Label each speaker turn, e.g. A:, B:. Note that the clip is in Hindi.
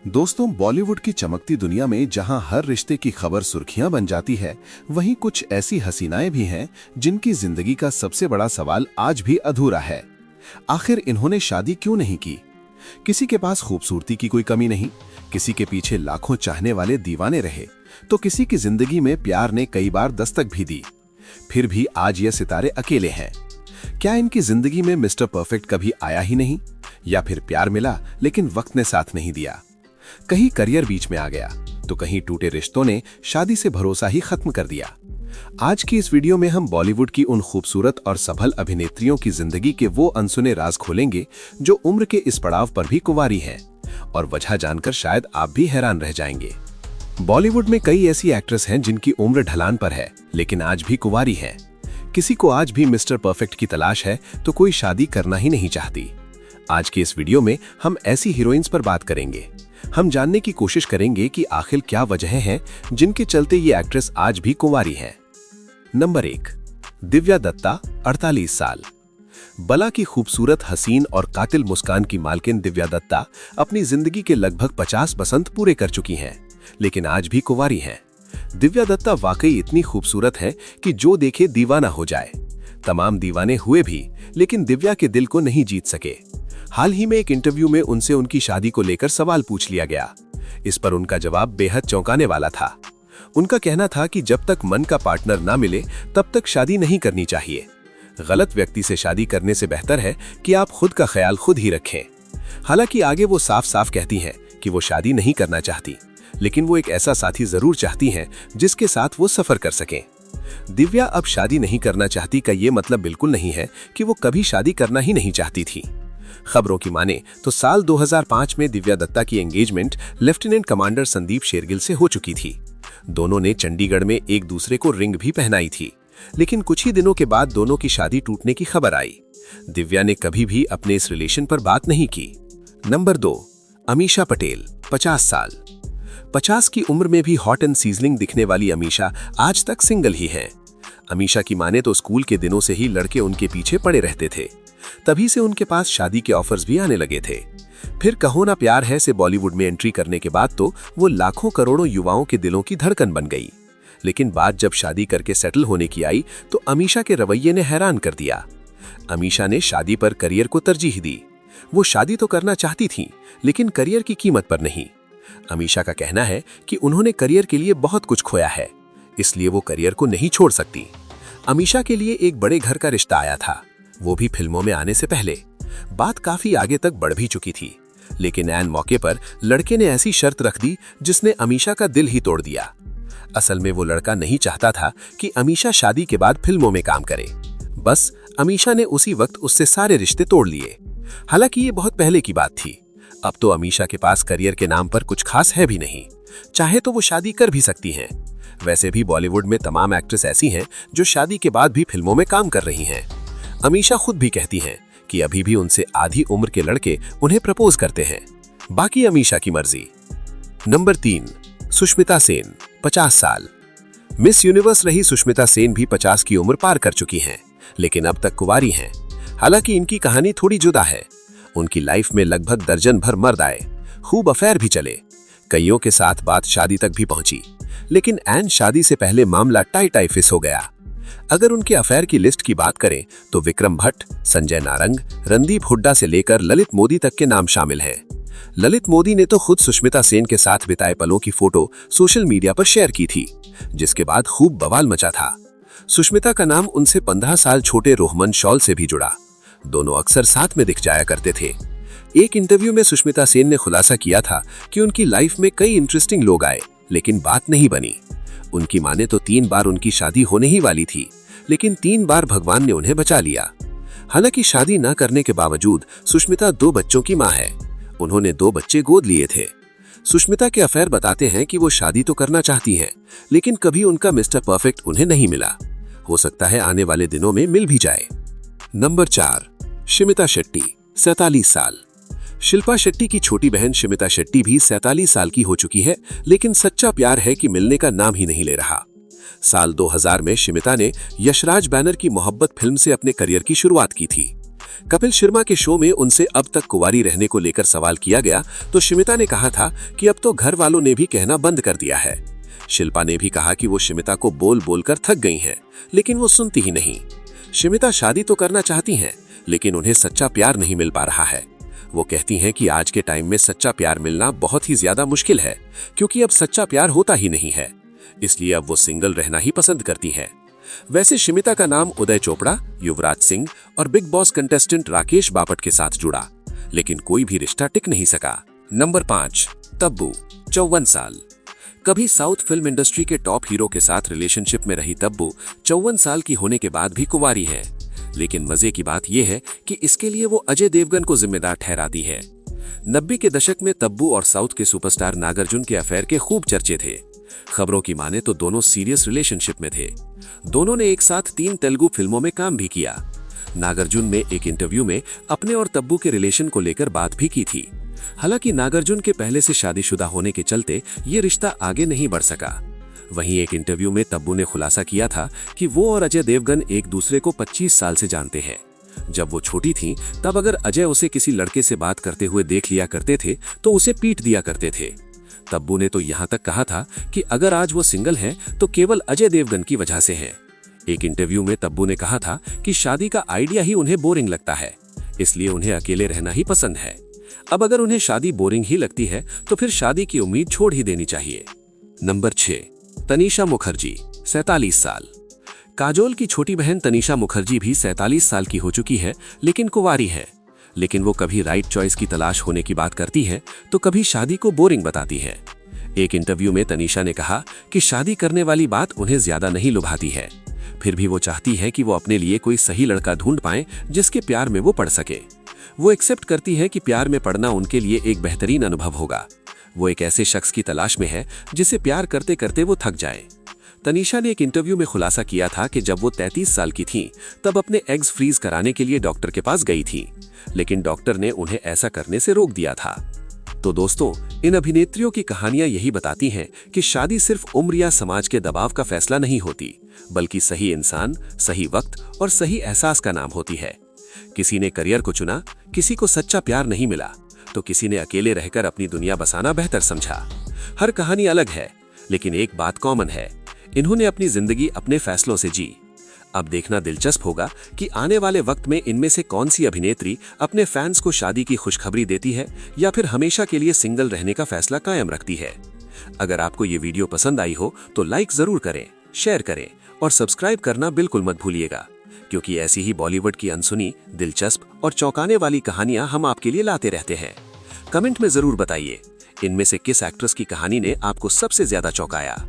A: दोस्तों, बॉलीवुड की चमकती दुनिया में जहां हर रिश्ते की खबर सुर्खियां बन जाती है, वहीं कुछ ऐसी हसीनाएं भी हैं जिनकी जिंदगी का सबसे बड़ा सवाल आज भी अधूरा है। आखिर इन्होंने शादी क्यों नहीं की? किसी के पास खूबसूरती की कोई कमी नहीं, किसी के पीछे लाखों चाहने वाले दीवाने रहे, तो किसी की जिंदगी में प्यार ने कई बार दस्तक भी दी। फिर भी आज ये सितारे अकेले हैं। क्या इनकी जिंदगी में मिस्टर परफेक्ट कभी आया ही नहीं, या फिर प्यार मिला लेकिन वक्त ने साथ नहीं दिया? कहीं करियर बीच में आ गया, तो कहीं टूटे रिश्तों ने शादी से भरोसा ही खत्म कर दिया। आज की इस वीडियो में हम बॉलीवुड की उन खूबसूरत और सफल अभिनेत्रियों की जिंदगी के वो अनसुने राज खोलेंगे जो उम्र के इस पड़ाव पर भी कुंवारी हैं, और वजह जानकर शायद आप भी हैरान रह जाएंगे। बॉलीवुड में कई ऐसी एक्ट्रेस हैं जिनकी उम्र ढलान पर है लेकिन आज भी कुंवारी हैं। किसी को आज भी मिस्टर परफेक्ट की तलाश है तो कोई शादी करना ही नहीं चाहती। आज की इस वीडियो में हम ऐसी हीरोइंस पर बात करेंगे। हम जानने की कोशिश करेंगे कि आखिर क्या वजह हैं जिनके चलते ये एक्ट्रेस आज भी कुंवारी हैं। नंबर 1, दिव्या दत्ता, 48 साल। बला की खूबसूरत, हसीन और कातिल मुस्कान की मालकिन दिव्या दत्ता अपनी जिंदगी के लगभग 50 बसंत पूरे कर चुकी हैं, लेकिन आज भी कुंवारी हैं। दिव्या दत्ता वाकई इतनी खूबसूरत हैं कि जो देखे दीवाना हो जाए। तमाम दीवाने हुए भी, लेकिन दिव्या के दिल को नहीं जीत सके। हाल ही में एक इंटरव्यू में उनसे उनकी शादी को लेकर सवाल पूछ लिया गया। इस पर उनका जवाब बेहद चौंकाने वाला था। उनका कहना था कि जब तक मन का पार्टनर ना मिले तब तक शादी नहीं करनी चाहिए। गलत व्यक्ति से शादी करने से बेहतर है कि आप खुद का ख्याल खुद ही रखें। हालांकि आगे वो साफ साफ कहती हैं कि वो शादी नहीं करना चाहती, लेकिन वो एक ऐसा साथी जरूर चाहती हैं जिसके साथ वो सफर कर सकें। दिव्या अब शादी नहीं करना चाहती का ये मतलब बिल्कुल नहीं है कि वो कभी शादी करना ही नहीं चाहती थी। खबरों की माने तो साल 2005 में दिव्या दत्ता की engagement lieutenant commander Sandeep Shergill से हो चुकी थी। दोनों ने चंडीगढ़ में एक दूसरे को रिंग भी पहनाई थी, लेकिन कुछ ही दिनों के बाद दोनों की शादी टूटने की खबर आई। दिव्या ने कभी भी अपने इस रिलेशन पर बात नहीं की। नंबर 2, अमीषा पटेल, 50 साल। 50 की उम्र में भी हॉट एंड सीजनिंग दिखने वाली अमीषा आज तक सिंगल ही हैं। अमीषा की माने तो स्कूल के दिनों से ही लड़के उनके पीछे पड़े रहते थे, तभी से उनके पास शादी के ऑफर्स भी आने लगे थे। फिर कहो ना प्यार है से बॉलीवुड में एंट्री करने के बाद तो वो लाखों करोड़ों युवाओं के दिलों की धड़कन बन गई। लेकिन बात जब शादी करके सेटल होने की आई तो अमीषा के रवैये ने हैरान कर दिया। अमीषा ने शादी पर करियर को तरजीह दी। वो शादी तो करना चाहती थी, लेकिन करियर की कीमत पर नहीं। अमीषा का कहना है कि उन्होंने करियर के लिए बहुत कुछ खोया है, इसलिए वो करियर को नहीं छोड़ सकती। अमीषा के लिए एक बड़े घर का रिश्ता आया था, वो भी फिल्मों में आने से पहले। बात काफी आगे तक बढ़ भी चुकी थी, लेकिन ऐन मौके पर लड़के ने ऐसी शर्त रख दी जिसने अमीषा का दिल ही तोड़ दिया। असल में वो लड़का नहीं चाहता था कि अमीषा शादी के बाद फिल्मों में काम करे। बस अमीषा ने उसी वक्त उससे सारे रिश्ते तोड़ लिए। हालांकि ये बहुत पहले की बात थी। अब तो अमीषा के पास करियर के नाम पर कुछ खास है भी नहीं। चाहे तो वो शादी कर भी सकती हैं। वैसे भी बॉलीवुड में तमाम एक्ट्रेस ऐसी हैं जो शादी के बाद भी फिल्मों में काम कर रही हैं। अमीषा खुद भी कहती हैं कि अभी भी उनसे आधी उम्र के लड़के उन्हें प्रपोज करते हैं। बाकी अमीषा की मर्जी। नंबर 3, सुष्मिता सेन, 50 साल। मिस यूनिवर्स रही सुष्मिता सेन भी 50 की उम्र पार कर चुकी हैं, लेकिन अब तक कुंवारी हैं। हालांकि इनकी कहानी थोड़ी जुदा है। उनकी लाइफ में लगभग दर्जन भर मर्द आए, खूब अफेयर भी चले, कईयों के साथ बात शादी तक भी पहुंची, लेकिन ऐन शादी से पहले मामला टाई फिस हो गया। अगर उनके अफेयर की लिस्ट की बात करें तो विक्रम भट्ट, संजय नारंग, रणदीप हुड्डा से लेकर ललित मोदी तक के नाम शामिल हैं। ललित मोदी ने तो खुद सुष्मिता सेन के साथ बिताए पलों की फोटो सोशल मीडिया पर शेयर की थी, जिसके बाद खूब बवाल मचा था। सुष्मिता का नाम उनसे 15 साल छोटे रोहमन शॉल से भी जुड़ा। दोनों अक्सर साथ में दिख जाया करते थे। एक इंटरव्यू में सुष्मिता सेन ने खुलासा किया था कि उनकी लाइफ में कई इंटरेस्टिंग लोग आए, लेकिन बात नहीं बनी। उनकी माने तो 3 बार उनकी शादी होने ही वाली थी, लेकिन 3 बार भगवान ने उन्हें बचा लिया। हालांकि शादी न करने के बावजूद सुष्मिता 2 बच्चों की मां है। उन्होंने 2 बच्चे गोद लिए थे। सुष्मिता के अफेयर बताते हैं कि वो शादी तो करना चाहती हैं, लेकिन कभी उनका मिस्टर परफेक्ट उन्हें नहीं मिला। हो सकता है आने वाले दिनों में मिल भी जाए। नंबर 4, शिमिता शेट्टी, 47 साल। शिल्पा शेट्टी की छोटी बहन शिमिता शेट्टी भी 47 साल की हो चुकी है, लेकिन सच्चा प्यार है कि मिलने का नाम ही नहीं ले रहा। साल 2000 में शिमिता ने यशराज बैनर की मोहब्बत फिल्म से अपने करियर की शुरुआत की थी।
B: कपिल शर्मा के शो में उनसे अब तक कुंवारी रहने को लेकर सवाल किया गया तो शिमिता ने कहा था कि अब तो घर वालों ने भी कहना बंद कर दिया है। शिल्पा ने भी कहा कि वो शिमिता को बोल बोलकर थक गई हैं, लेकिन वो सुनती ही नहीं। शिमिता शादी तो करना चाहती हैं, लेकिन उन्हें सच्चा प्यार नहीं मिल पा रहा है। वो कहती हैं कि आज के टाइम में सच्चा प्यार मिलना बहुत ही ज्यादा मुश्किल है, क्योंकि अब सच्चा प्यार होता ही नहीं है। इसलिए अब वो सिंगल रहना ही पसंद करती हैं। वैसे शिमिता का नाम उदय चोपड़ा, युवराज सिंह और big boss contestant Rakesh Bapat के साथ जुड़ा, लेकिन कोई भी रिश्ता टिक नहीं सका। नंबर 5, तब्बू, 54 साल। कभी साउथ फिल्म इंडस्ट्री के टॉप हीरो के साथ रिलेशनशिप में रही तब्बू 54 साल की होने के बाद भी कुंवारी है। लेकिन मजे की बात यह है कि इसके लिए वो अजय देवगन को जिम्मेदार ठहराती है। 90 के दशक में तब्बू और साउथ के सुपरस्टार नागार्जुन के अफेयर के खूब चर्चे थे। खबरों की माने तो दोनों सीरियस रिलेशनशिप में थे। दोनों ने एक साथ 3 तेलुगु फिल्मों में काम भी किया। नागार्जुन ने एक इंटरव्यू में अपने और तब्बू के रिलेशन को लेकर बात भी की थी। हालांकि नागार्जुन के पहले से शादीशुदा होने के चलते ये रिश्ता आगे नहीं बढ़ सका। वहीं एक इंटरव्यू में तब्बू ने खुलासा किया था कि वो और अजय देवगन एक दूसरे को 25 साल से जानते हैं। जब वो छोटी थी तब अगर अजय उसे किसी लड़के से बात करते हुए देख लिया करते थे तो उसे पीट दिया करते थे। तब्बू ने तो यहाँ तक कहा था कि अगर आज वो सिंगल हैं तो केवल अजय देवगन की वजह से है। एक इंटरव्यू में तब्बू ने कहा था कि शादी का आइडिया ही उन्हें बोरिंग लगता है, इसलिए उन्हें अकेले रहना ही पसंद है। अब अगर उन्हें शादी बोरिंग ही लगती है तो फिर शादी की उम्मीद छोड़ ही देनी चाहिए। नंबर 6, तनीषा मुखर्जी, 47 साल। काजोल की छोटी बहन तनीषा मुखर्जी भी 47 साल की हो चुकी है, लेकिन कुंवारी है। लेकिन वो कभी राइट चॉइस की तलाश होने की बात करती है तो कभी शादी को बोरिंग बताती है। एक इंटरव्यू में तनीषा ने कहा कि शादी करने वाली बात उन्हें ज्यादा नहीं लुभाती है, फिर भी वो चाहती है कि वो अपने लिए कोई सही लड़का ढूंढ पाए जिसके प्यार में वो पड़ सके। वो एक्सेप्ट करती है कि प्यार में पड़ना उनके लिए एक बेहतरीन अनुभव होगा। वो एक ऐसे शख्स की तलाश में है जिसे प्यार करते करते वो थक जाए। तनीषा ने एक इंटरव्यू में खुलासा किया था कि जब वो 33 साल की थी तब अपने एग्स फ्रीज कराने के लिए डॉक्टर के पास गई थी, लेकिन डॉक्टर ने उन्हें ऐसा करने से रोक दिया था। तो दोस्तों, इन अभिनेत्रियों की कहानियां यही बताती हैं कि शादी सिर्फ उम्र या समाज के दबाव का फैसला नहीं होती, बल्कि सही इंसान, सही वक्त और सही एहसास का नाम होती है। किसी ने करियर को चुना, किसी को सच्चा प्यार नहीं मिला, तो किसी ने अकेले रहकर अपनी दुनिया बसाना बेहतर समझा। हर कहानी अलग है, लेकिन एक बात कॉमन है, इन्होंने अपनी जिंदगी अपने फैसलों से जी। अब देखना दिलचस्प होगा कि आने वाले वक्त में इनमें से कौन सी अभिनेत्री अपने फैंस को शादी की खुशखबरी देती है या फिर हमेशा के लिए सिंगल रहने का फैसला कायम रखती है। अगर आपको ये वीडियो पसंद आई हो तो लाइक जरूर करें, शेयर करें और सब्सक्राइब करना बिल्कुल मत भूलिएगा, क्योंकि ऐसी ही बॉलीवुड की अनसुनी, दिलचस्प और चौंकाने वाली कहानियां हम आपके लिए लाते रहते हैं। कमेंट में जरूर बताइए, इनमें से किस एक्ट्रेस की कहानी ने आपको सबसे ज्यादा चौंकाया।